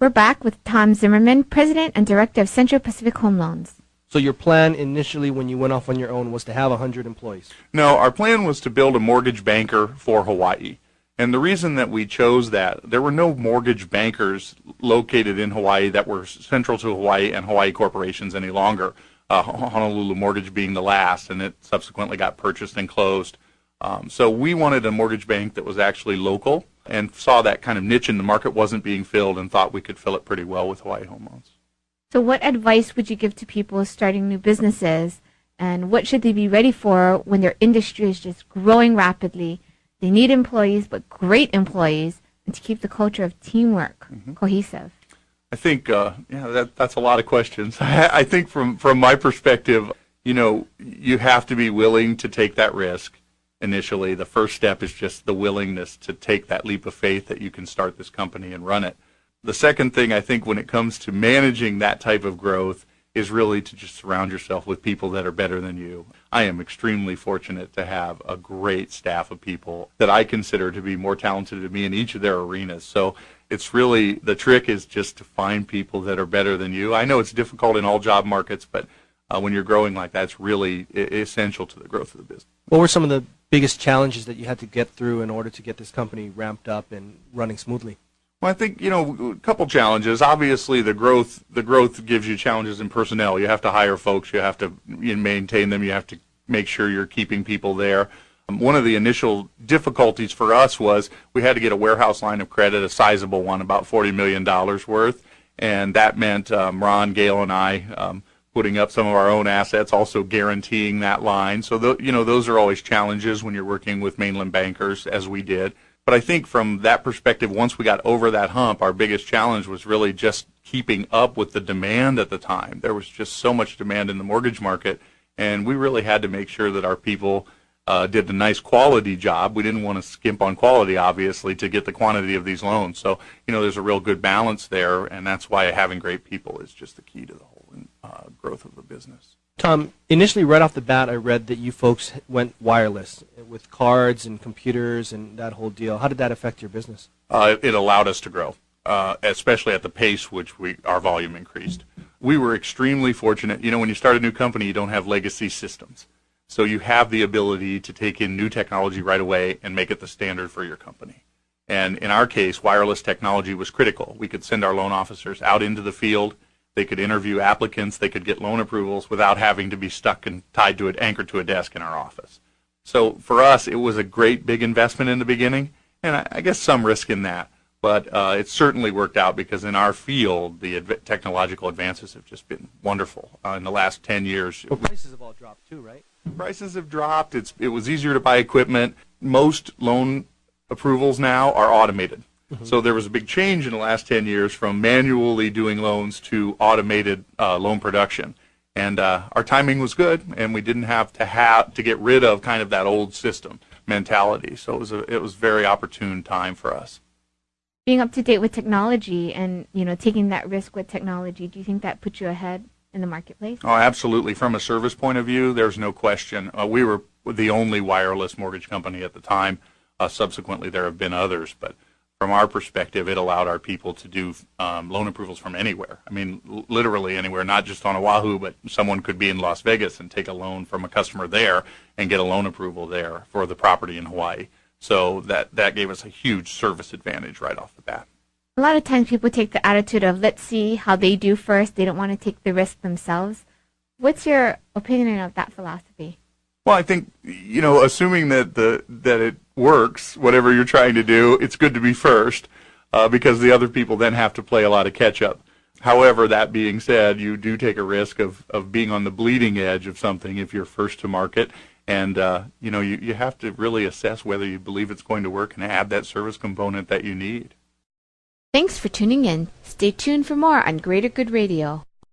We're back with Tom Zimmerman, President and Director of Central Pacific Homeloans. So your plan initially when you went off on your own was to have 100 employees? No, our plan was to build a mortgage banker for Hawaii. And the reason that we chose that, there were no mortgage bankers located in Hawaii that were central to Hawaii and Hawaii corporations any longer. Honolulu Mortgage being the last, and it subsequently got purchased and closed. So we wanted a mortgage bank that was actually local and saw that kind of niche in the market wasn't being filled and thought we could fill it pretty well with Hawaii HomeLoans. So what advice would you give to people starting new businesses, and what should they be ready for when their industry is just growing rapidly? They need employees, but great employees, and to keep the culture of teamwork cohesive. I think, that's a lot of questions. I think from my perspective, you have to be willing to take that risk initially. The first step is just the willingness to take that leap of faith that you can start this company and run it. The second thing, I think, when it comes to managing that type of growth is really to just surround yourself with people that are better than you. I am extremely fortunate to have a great staff of people that I consider to be more talented than me in each of their arenas. So it's really, the trick is just to find people that are better than you. I know it's difficult in all job markets, but when you're growing like that, it's really essential to the growth of the business. What were some of the biggest challenges that you had to get through in order to get this company ramped up and running smoothly? Well, I think, a couple challenges. Obviously, the growth gives you challenges in personnel. You have to hire folks. You have to maintain them. You have to make sure you're keeping people there. One of the initial difficulties for us was we had to get a warehouse line of credit, a sizable one, about $40 million worth, and that meant Ron, Gail, and I putting up some of our own assets, also guaranteeing that line. So, those are always challenges when you're working with mainland bankers, as we did. But I think from that perspective, once we got over that hump, our biggest challenge was really just keeping up with the demand at the time. There was just so much demand in the mortgage market, and we really had to make sure that our people did a nice quality job. We didn't want to skimp on quality, obviously, to get the quantity of these loans. So, there's a real good balance there, and that's why having great people is just the key to the whole growth of the business. Tom, initially right off the bat, I read that you folks went wireless with cards and computers and that whole deal. How did that affect your business? It allowed us to grow, especially at the pace which our volume increased. We were extremely fortunate. When you start a new company, you don't have legacy systems. So you have the ability to take in new technology right away and make it the standard for your company. And in our case, wireless technology was critical. We could send our loan officers out into the field. They could interview applicants. They could get loan approvals without having to be stuck and tied to it, anchored to a desk in our office. So for us, it was a great big investment in the beginning, and I guess some risk in that. But it certainly worked out because in our field, the technological advances have just been wonderful in the last 10 years. Well, prices have all dropped too, right? Prices have dropped. It was easier to buy equipment. Most loan approvals now are automated. So there was a big change in the last 10 years from manually doing loans to automated loan production. And our timing was good, and we didn't have to get rid of kind of that old system mentality. So it was a very opportune time for us. Being up to date with technology and taking that risk with technology, do you think that puts you ahead in the marketplace? Oh, absolutely. From a service point of view, there's no question. We were the only wireless mortgage company at the time. Subsequently, there have been others, but from our perspective, it allowed our people to do loan approvals from anywhere. I mean, literally anywhere, not just on Oahu, but someone could be in Las Vegas and take a loan from a customer there and get a loan approval there for the property in Hawaii. So that gave us a huge service advantage right off the bat. A lot of times people take the attitude of, let's see how they do first. They don't want to take the risk themselves. What's your opinion of that philosophy? Well, I think, assuming that it works, whatever you're trying to do, it's good to be first because the other people then have to play a lot of catch-up. However, that being said, you do take a risk of being on the bleeding edge of something if you're first to market. And, you have to really assess whether you believe it's going to work and add that service component that you need. Thanks for tuning in. Stay tuned for more on Greater Good Radio.